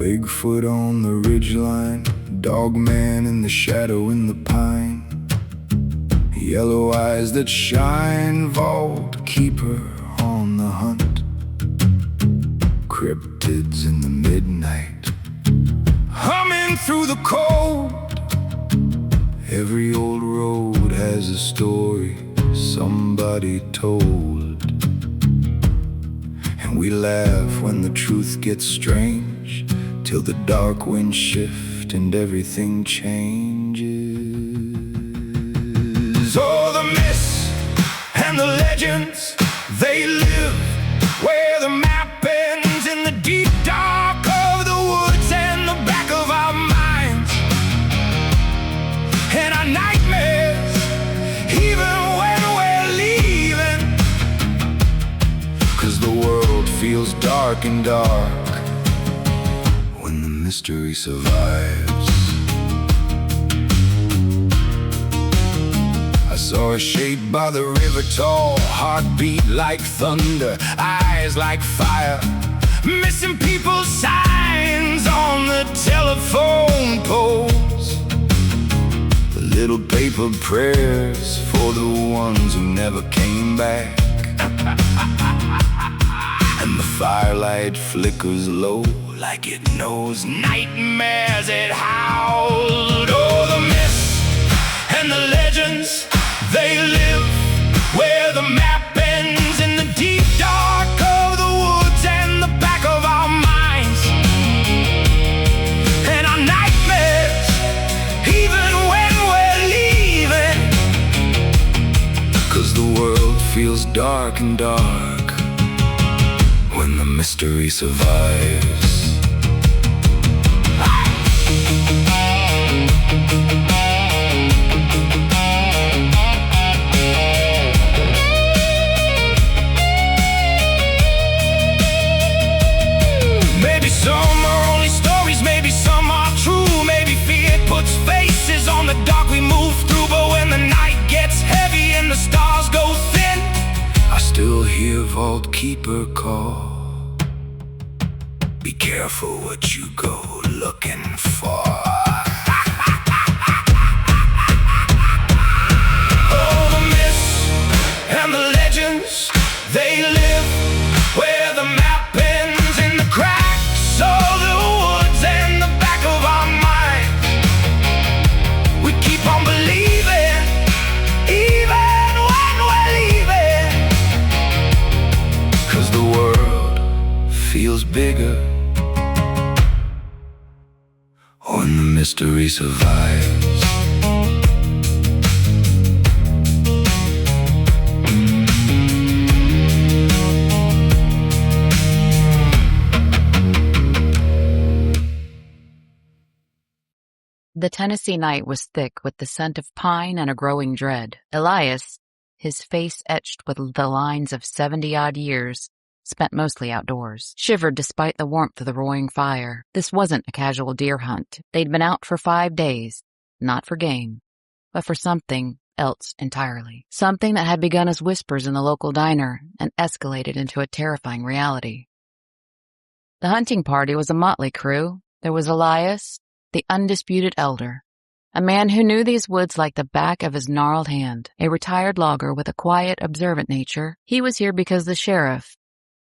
Bigfoot on the ridgeline, dogman in the shadow in the pine, yellow eyes that shine, vault keeper on the hunt, cryptids in the midnight, humming through the cold. Every old road has a story somebody told, and we laugh when the truth gets strange, till the dark winds shift and everything changes. Oh, the myths and the legends, they live where the map ends, in the deep dark of the woods and the back of our minds, and our nightmares, even when we're leaving, 'cause the world feels dark and dark when the mystery survives. I saw a shape by the river, tall, heartbeat like thunder, eyes like fire, missing people's signs on the telephone poles, little paper prayers for the ones who never came back. And the firelight flickers low, like it knows nightmares it howled. Oh, the myths and the legends, they live where the map ends, in the deep dark of the woods and the back of our minds, and our nightmares, even when we're leaving, 'cause the world feels dark and dark when the mystery survives. Maybe some are only stories, maybe some are true, maybe fear puts faces on the dark we move through, but when the night gets heavy and the stars go thin, I still hear Vault Keeper call. Be careful what you go looking for. Oh, the myths and the legends, they live where the map ends, in the cracks of the woods and the back of our mind. We keep on believing, even when we're leaving, 'cause the world feels bigger when the mystery survives. The Tennessee night was thick with the scent of pine and a growing dread. Elias, his face etched with the lines of 70-odd years, spent mostly outdoors, shivered despite the warmth of the roaring fire. This wasn't a casual deer hunt. They'd been out for 5 days, not for game, but for something else entirely. Something that had begun as whispers in the local diner and escalated into a terrifying reality. The hunting party was a motley crew. There was Elias, the undisputed elder, a man who knew these woods like the back of his gnarled hand, a retired logger with a quiet, observant nature. He was here because the sheriff,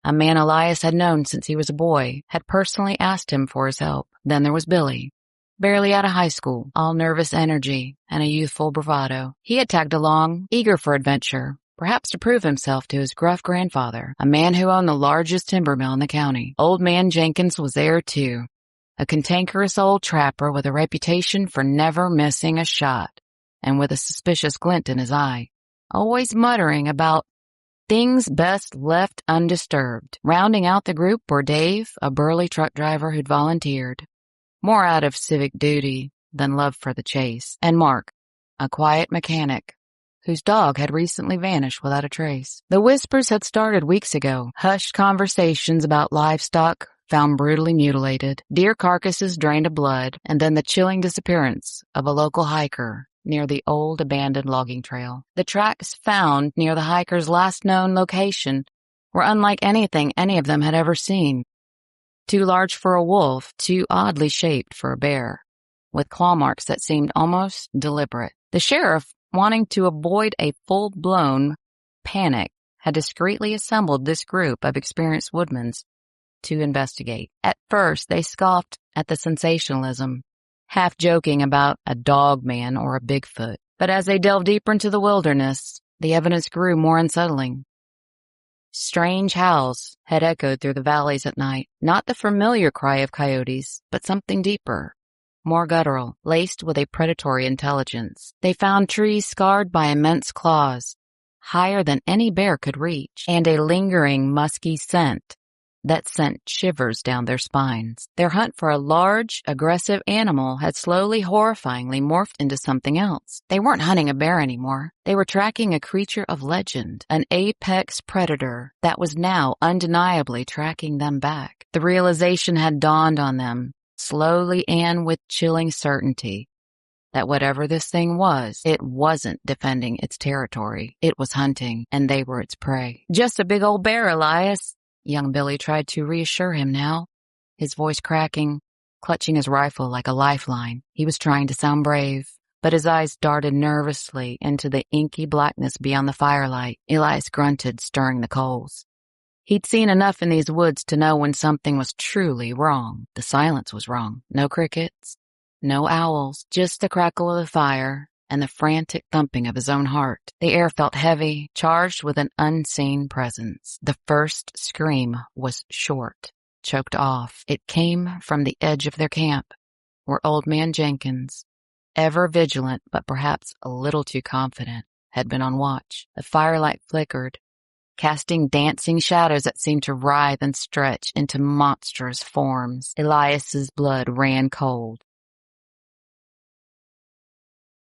a man Elias had known since he was a boy, had personally asked him for his help. Then there was Billy, barely out of high school, all nervous energy and a youthful bravado. He had tagged along, eager for adventure, perhaps to prove himself to his gruff grandfather, a man who owned the largest timber mill in the county. Old man Jenkins was there too, a cantankerous old trapper with a reputation for never missing a shot, and with a suspicious glint in his eye, always muttering about things best left undisturbed. Rounding out the group were Dave, a burly truck driver who'd volunteered, more out of civic duty than love for the chase, and Mark, a quiet mechanic whose dog had recently vanished without a trace. The whispers had started weeks ago, hushed conversations about livestock found brutally mutilated, deer carcasses drained of blood, and then the chilling disappearance of a local hiker near the old abandoned logging trail. The tracks found near the hiker's last known location were unlike anything any of them had ever seen. Too large for a wolf, too oddly shaped for a bear, with claw marks that seemed almost deliberate. The sheriff, wanting to avoid a full-blown panic, had discreetly assembled this group of experienced woodmen to investigate. At first, they scoffed at the sensationalism, half joking about a dog man or a Bigfoot. But as they delved deeper into the wilderness, the evidence grew more unsettling. Strange howls had echoed through the valleys at night, not the familiar cry of coyotes, but something deeper, more guttural, laced with a predatory intelligence. They found trees scarred by immense claws, higher than any bear could reach, and a lingering musky scent that sent shivers down their spines. Their hunt for a large, aggressive animal had slowly, horrifyingly morphed into something else. They weren't hunting a bear anymore. They were tracking a creature of legend, an apex predator that was now undeniably tracking them back. The realization had dawned on them, slowly and with chilling certainty, that whatever this thing was, it wasn't defending its territory. It was hunting, and they were its prey. Just a big old bear, Elias. Young Billy tried to reassure him now, his voice cracking, clutching his rifle like a lifeline. He was trying to sound brave, but his eyes darted nervously into the inky blackness beyond the firelight. Elias grunted, stirring the coals. He'd seen enough in these woods to know when something was truly wrong. The silence was wrong. No crickets, no owls, just the crackle of the fire and the frantic thumping of his own heart. The air felt heavy, charged with an unseen presence. The first scream was short, choked off. It came from the edge of their camp, where Old Man Jenkins, ever vigilant but perhaps a little too confident, had been on watch. The firelight flickered, casting dancing shadows that seemed to writhe and stretch into monstrous forms. Elias's blood ran cold.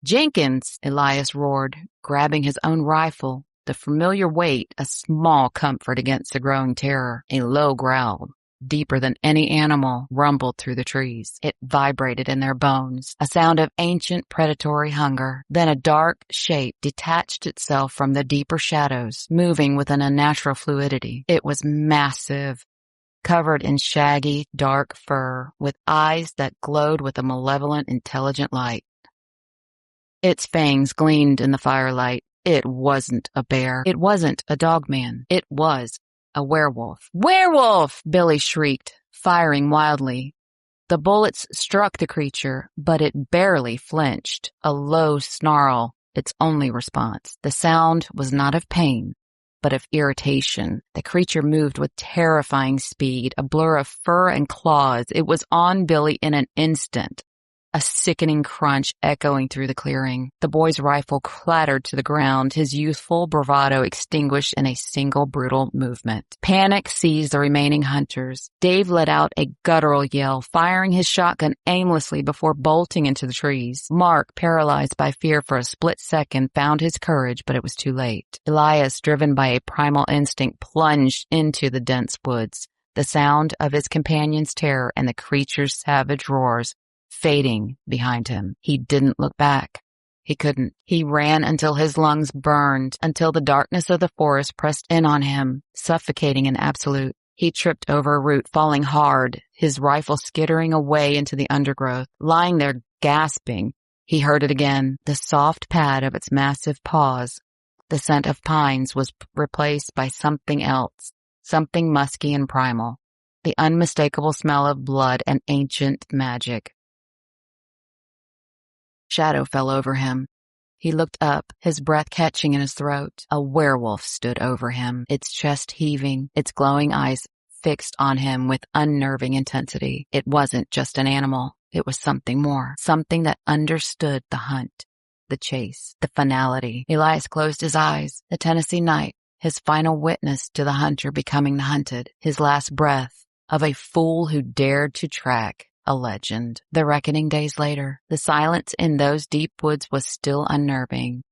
"Jenkins!" Elias roared, grabbing his own rifle, the familiar weight a small comfort against the growing terror. A low growl, deeper than any animal, rumbled through the trees. It vibrated in their bones, a sound of ancient predatory hunger. Then a dark shape detached itself from the deeper shadows, moving with an unnatural fluidity. It was massive, covered in shaggy, dark fur, with eyes that glowed with a malevolent, intelligent light. Its fangs gleamed in the firelight. It wasn't a bear. It wasn't a dogman. It was a werewolf. "Werewolf!" Billy shrieked, firing wildly. The bullets struck the creature, but it barely flinched, a low snarl its only response. The sound was not of pain, but of irritation. The creature moved with terrifying speed, a blur of fur and claws. It was on Billy in an instant, a sickening crunch echoing through the clearing. The boy's rifle clattered to the ground, his youthful bravado extinguished in a single brutal movement. Panic seized the remaining hunters. Dave let out a guttural yell, firing his shotgun aimlessly before bolting into the trees. Mark, paralyzed by fear for a split second, found his courage, but it was too late. Elias, driven by a primal instinct, plunged into the dense woods, the sound of his companion's terror and the creature's savage roars fading behind him. He didn't look back. He couldn't. He ran until his lungs burned, until the darkness of the forest pressed in on him, suffocating in absolute. He tripped over a root, falling hard, his rifle skittering away into the undergrowth. Lying there gasping, he heard it again, the soft pad of its massive paws. The scent of pines was replaced by something else, something musky and primal, the unmistakable smell of blood and ancient magic. Shadow fell over him. He looked up, his breath catching in his throat. A werewolf stood over him, its chest heaving, its glowing eyes fixed on him with unnerving intensity. It wasn't just an animal. It was something more, something that understood the hunt, the chase, the finality. Elias closed his eyes. The Tennessee night, his final witness to the hunter becoming the hunted, his last breath of a fool who dared to track a legend. The reckoning days later, the silence in those deep woods was still unnerving.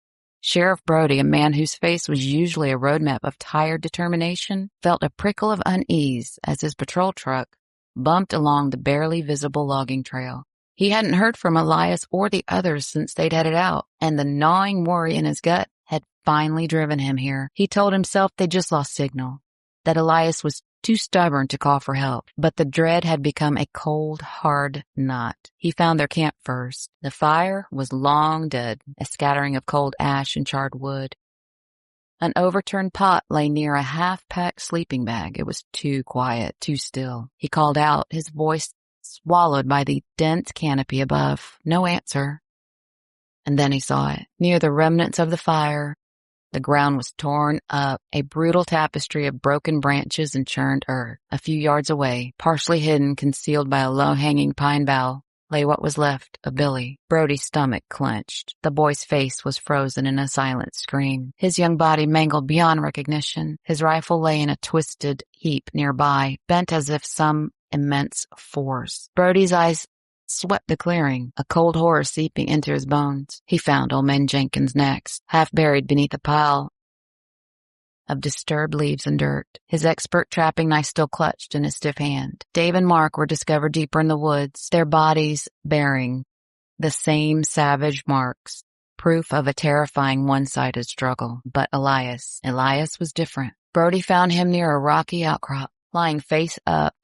Sheriff Brody, a man whose face was usually a roadmap of tired determination, felt a prickle of unease as his patrol truck bumped along the barely visible logging trail. He hadn't heard from Elias or the others since they'd headed out, and the gnawing worry in his gut had finally driven him here. He told himself they just lost signal, that Elias was too stubborn to call for help. But the dread had become a cold, hard knot. He found their camp first. The fire was long dead, a scattering of cold ash and charred wood. An overturned pot lay near a half-packed sleeping bag. It was too quiet, too still. He called out, his voice swallowed by the dense canopy above. No answer. And then he saw it. Near the remnants of the fire, the ground was torn up, a brutal tapestry of broken branches and churned earth. A few yards away, partially hidden, concealed by a low-hanging pine bough, lay what was left of Billy. Brody's stomach clenched. The boy's face was frozen in a silent scream. His young body mangled beyond recognition. His rifle lay in a twisted heap nearby, bent as if some immense force. Brody's eyes swept the clearing, a cold horror seeping into his bones. He found old man Jenkins next, half buried beneath a pile of disturbed leaves and dirt, his expert trapping knife still clutched in his stiff hand. Dave and Mark were discovered deeper in the woods, their bodies bearing the same savage marks, proof of a terrifying one-sided struggle. But Elias was different. Brody found him near a rocky outcrop, lying face up,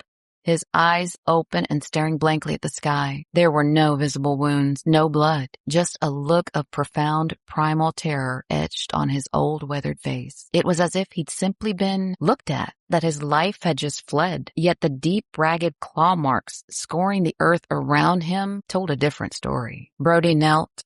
his eyes open and staring blankly at the sky. There were no visible wounds, no blood, just a look of profound primal terror etched on his old weathered face. It was as if he'd simply been looked at, that his life had just fled. Yet the deep, ragged claw marks scoring the earth around him told a different story. Brody knelt,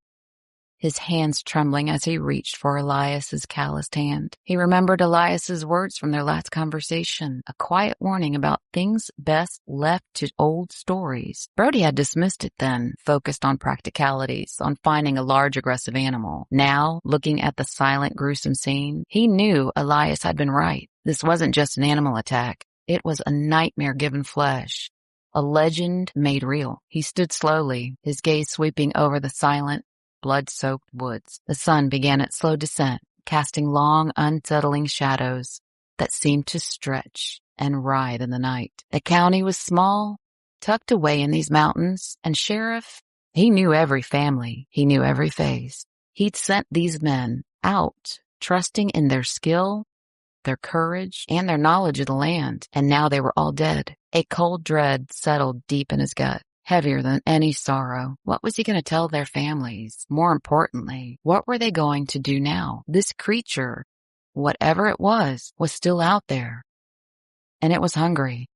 his hands trembling as he reached for Elias's calloused hand. He remembered Elias's words from their last conversation, a quiet warning about things best left to old stories. Brody had dismissed it then, focused on practicalities, on finding a large aggressive animal. Now, looking at the silent, gruesome scene, he knew Elias had been right. This wasn't just an animal attack. It was a nightmare given flesh, a legend made real. He stood slowly, his gaze sweeping over the silent, blood-soaked woods. The sun began its slow descent, casting long, unsettling shadows that seemed to stretch and writhe in the night. The county was small, tucked away in these mountains, and Sheriff, he knew every family, he knew every face. He'd sent these men out, trusting in their skill, their courage, and their knowledge of the land, and now they were all dead. A cold dread settled deep in his gut, heavier than any sorrow. What was he going to tell their families? More importantly, what were they going to do now? This creature, whatever it was still out there. And it was hungry.